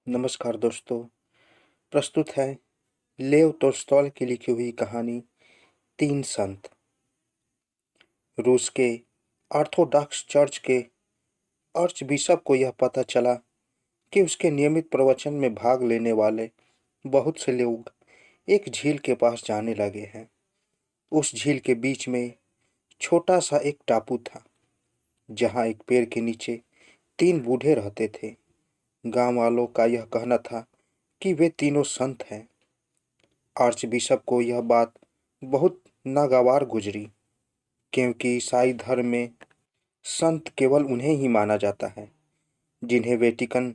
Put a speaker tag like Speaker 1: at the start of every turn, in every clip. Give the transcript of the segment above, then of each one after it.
Speaker 1: नमस्कार दोस्तों। प्रस्तुत है लेव तोल्स्टॉय की लिखी हुई कहानी तीन संत। रूस के ऑर्थोडॉक्स चर्च के आर्च बिशप को यह पता चला कि उसके नियमित प्रवचन में भाग लेने वाले बहुत से लोग एक झील के पास जाने लगे हैं। उस झील के बीच में छोटा सा एक टापू था, जहाँ एक पेड़ के नीचे तीन बूढ़े रहते थे। गांव वालों का यह कहना था कि वे तीनों संत हैं। आर्च बिशप को यह बात बहुत नागवार गुजरी, क्योंकि ईसाई धर्म में संत केवल उन्हें ही माना जाता है जिन्हें वेटिकन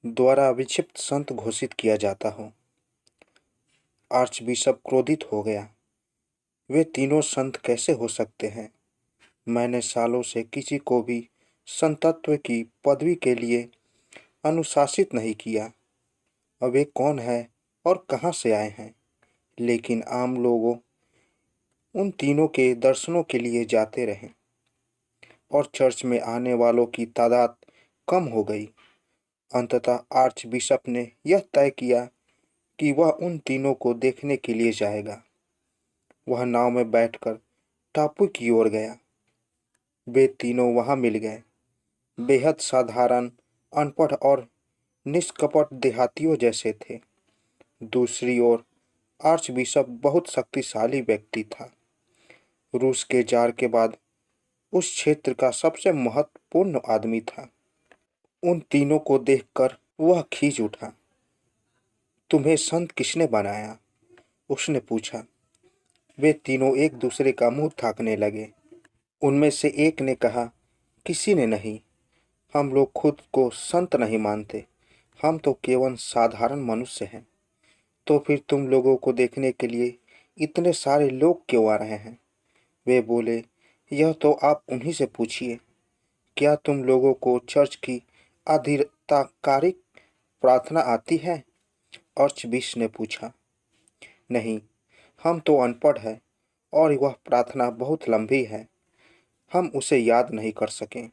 Speaker 1: द्वारा विक्षिप्त संत घोषित किया जाता हो। आर्च बिशप क्रोधित हो गया। वे तीनों संत कैसे हो सकते हैं? मैंने सालों से किसी को भी संतत्व की पदवी के लिए अनुशासित नहीं किया। अब वे कौन है और कहाँ से आए हैं? लेकिन आम लोगों उन तीनों के दर्शनों के लिए जाते रहे और चर्च में आने वालों की तादाद कम हो गई। अंततः आर्च बिशप ने यह तय किया कि वह उन तीनों को देखने के लिए जाएगा। वह नाव में बैठकर टापू की ओर गया। वे तीनों वहां मिल गए, बेहद साधारण, अनपढ़ और निष्कपट देहातियों जैसे थे। दूसरी ओर आर्च बिशप बहुत शक्तिशाली व्यक्ति था। रूस के जार के बाद उस क्षेत्र का सबसे महत्वपूर्ण आदमी था। उन तीनों को देखकर वह खींच उठा। तुम्हें संत किसने बनाया? उसने पूछा। वे तीनों एक दूसरे का मुंह ताकने लगे। उनमें से एक ने कहा, किसी ने नहीं। हम लोग खुद को संत नहीं मानते, हम तो केवल साधारण मनुष्य हैं। तो फिर तुम लोगों को देखने के लिए इतने सारे लोग क्यों आ रहे हैं? वे बोले, यह तो आप उन्हीं से पूछिए। क्या तुम लोगों को चर्च की आधिकारिक प्रार्थना आती है? आर्चबिशप ने पूछा। नहीं, हम तो अनपढ़ हैं और वह प्रार्थना बहुत लंबी है, हम उसे याद नहीं कर सकें।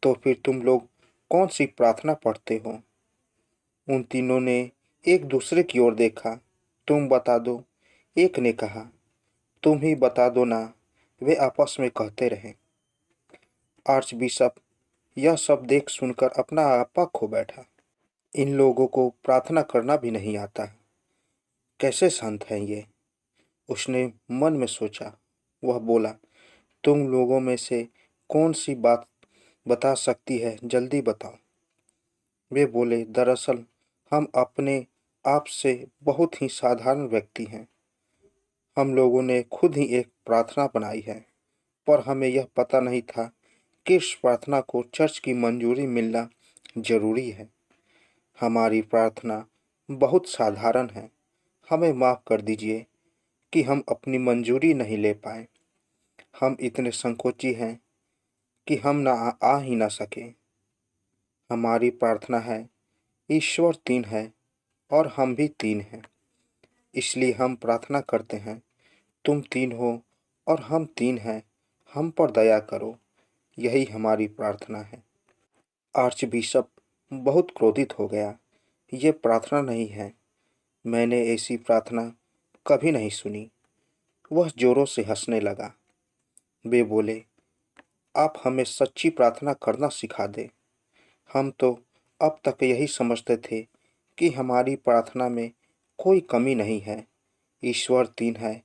Speaker 1: तो फिर तुम लोग कौन सी प्रार्थना पढ़ते हो? उन तीनों ने एक दूसरे की ओर देखा। तुम बता दो, एक ने कहा। तुम ही बता दो ना, वे आपस में कहते रहे। आर्चबिशप यह सब देख सुनकर अपना आपा खो बैठा। इन लोगों को प्रार्थना करना भी नहीं आता, कैसे संत हैं ये? उसने मन में सोचा। वह बोला, तुम लोगों में से कौन सी बात बता सकती है, जल्दी बताओ। वे बोले, दरअसल हम अपने आप से बहुत ही साधारण व्यक्ति हैं। हम लोगों ने खुद ही एक प्रार्थना बनाई है, पर हमें यह पता नहीं था कि इस प्रार्थना को चर्च की मंजूरी मिलना जरूरी है। हमारी प्रार्थना बहुत साधारण है। हमें माफ़ कर दीजिए कि हम अपनी मंजूरी नहीं ले पाए। हम इतने संकोची हैं कि हम आ ही ना सके। हमारी प्रार्थना है, ईश्वर तीन है और हम भी तीन हैं। इसलिए हम प्रार्थना करते हैं, तुम तीन हो और हम तीन हैं, हम पर दया करो। यही हमारी प्रार्थना है। आर्चबिशप बहुत क्रोधित हो गया। ये प्रार्थना नहीं है। मैंने ऐसी प्रार्थना कभी नहीं सुनी। वह जोरों से हंसने लगा। वे बोले, आप हमें सच्ची प्रार्थना करना सिखा दे। हम तो अब तक यही समझते थे कि हमारी प्रार्थना में कोई कमी नहीं है। ईश्वर तीन है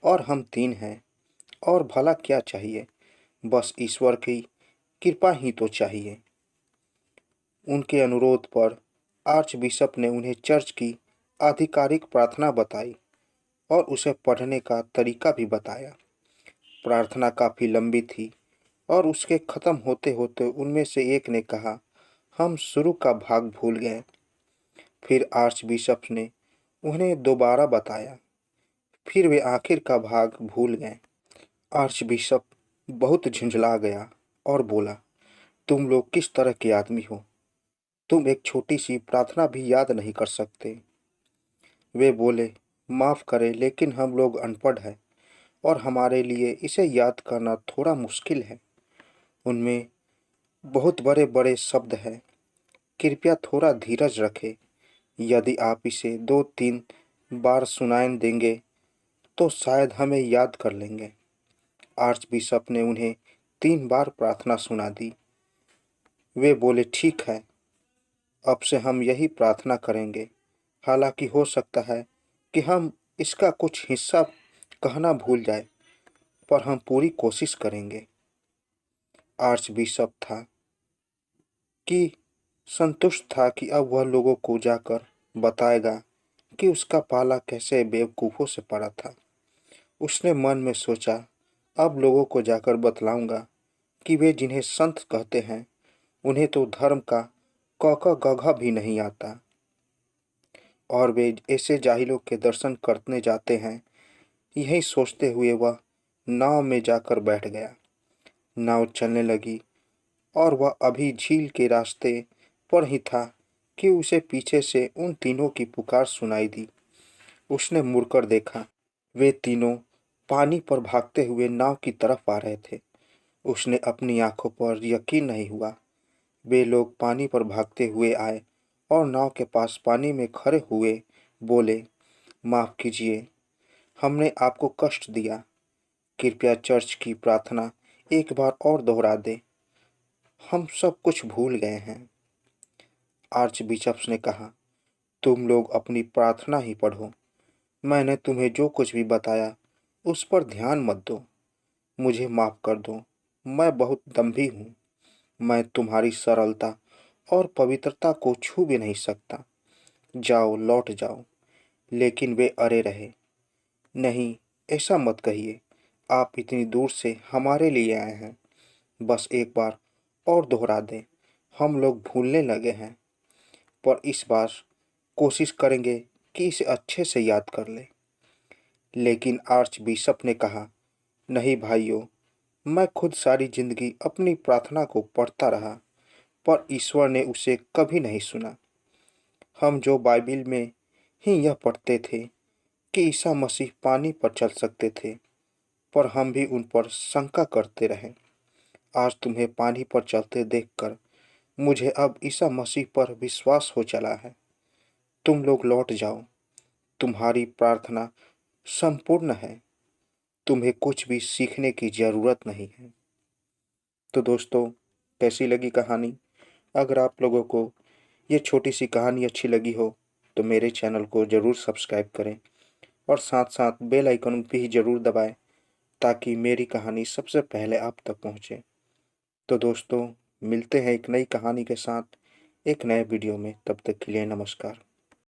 Speaker 1: और हम तीन हैं, और भला क्या चाहिए? बस ईश्वर की कृपा ही तो चाहिए। उनके अनुरोध पर आर्चबिशप ने उन्हें चर्च की आधिकारिक प्रार्थना बताई और उसे पढ़ने का तरीका भी बताया। प्रार्थना काफ़ी लंबी थी और उसके ख़त्म होते होते उनमें से एक ने कहा, हम शुरू का भाग भूल गए। फिर आर्चबिशप ने उन्हें दोबारा बताया। फिर वे आखिर का भाग भूल गए। आर्चबिशप बहुत झुंझला गया और बोला, तुम लोग किस तरह के आदमी हो? तुम एक छोटी सी प्रार्थना भी याद नहीं कर सकते। वे बोले, माफ़ करें, लेकिन हम लोग अनपढ़ हैं और हमारे लिए इसे याद करना थोड़ा मुश्किल है। उनमें बहुत बड़े बड़े शब्द हैं। कृपया थोड़ा धीरज रखें। यदि आप इसे 2-3 बार सुनाई देंगे तो शायद हमें याद कर लेंगे। आर्चबिशप ने उन्हें 3 बार प्रार्थना सुना दी। वे बोले, ठीक है, अब से हम यही प्रार्थना करेंगे। हालांकि हो सकता है कि हम इसका कुछ हिस्सा कहना भूल जाए, पर हम पूरी कोशिश करेंगे। आर्चबिशप था कि संतुष्ट था कि अब वह लोगों को जाकर बताएगा कि उसका पाला कैसे बेवकूफ़ों से पड़ा था। उसने मन में सोचा, अब लोगों को जाकर बतलाऊंगा कि वे जिन्हें संत कहते हैं उन्हें तो धर्म का क ख ग घ भी नहीं आता और वे ऐसे जाहिलों के दर्शन करने जाते हैं। यही सोचते हुए वह नाव में जाकर बैठ गया। नाव चलने लगी और वह अभी झील के रास्ते पर ही था कि उसे पीछे से उन तीनों की पुकार सुनाई दी। उसने मुड़कर देखा, वे तीनों पानी पर भागते हुए नाव की तरफ आ रहे थे। उसने अपनी आंखों पर यकीन नहीं हुआ। वे लोग पानी पर भागते हुए आए और नाव के पास पानी में खड़े हुए बोले, माफ़ कीजिए, हमने आपको कष्ट दिया। कृपया चर्च की प्रार्थना एक बार और दोहरा दें, हम सब कुछ भूल गए हैं। आर्चबिशप ने कहा, तुम लोग अपनी प्रार्थना ही पढ़ो। मैंने तुम्हें जो कुछ भी बताया उस पर ध्यान मत दो। मुझे माफ़ कर दो, मैं बहुत दम्भी हूँ। मैं तुम्हारी सरलता और पवित्रता को छू भी नहीं सकता। जाओ, लौट जाओ। लेकिन वे अड़े रहे। नहीं, ऐसा मत कहिए, आप इतनी दूर से हमारे लिए आए हैं। बस एक बार और दोहरा दें, हम लोग भूलने लगे हैं। पर इस बार कोशिश करेंगे कि इसे अच्छे से याद कर लें। लेकिन आर्चबिशप ने कहा, नहीं भाइयों, मैं खुद सारी जिंदगी अपनी प्रार्थना को पढ़ता रहा, पर ईश्वर ने उसे कभी नहीं सुना। हम जो बाइबिल में ही यह पढ़ते थे कि ईसा मसीह पानी पर चल सकते थे, पर हम भी उन पर शंका करते रहे। आज तुम्हें पानी पर चलते देखकर मुझे अब ईसा मसीह पर विश्वास हो चला है। तुम लोग लौट जाओ, तुम्हारी प्रार्थना संपूर्ण है। तुम्हें कुछ भी सीखने की ज़रूरत नहीं है। तो दोस्तों, कैसी लगी कहानी? अगर आप लोगों को ये छोटी सी कहानी अच्छी लगी हो तो मेरे चैनल को ज़रूर सब्सक्राइब करें और साथ साथ बेल आइकन भी ज़रूर दबाएं ताकि मेरी कहानी सबसे पहले आप तक पहुंचे। तो दोस्तों, मिलते हैं एक नई कहानी के साथ एक नए वीडियो में। तब तक के लिए नमस्कार।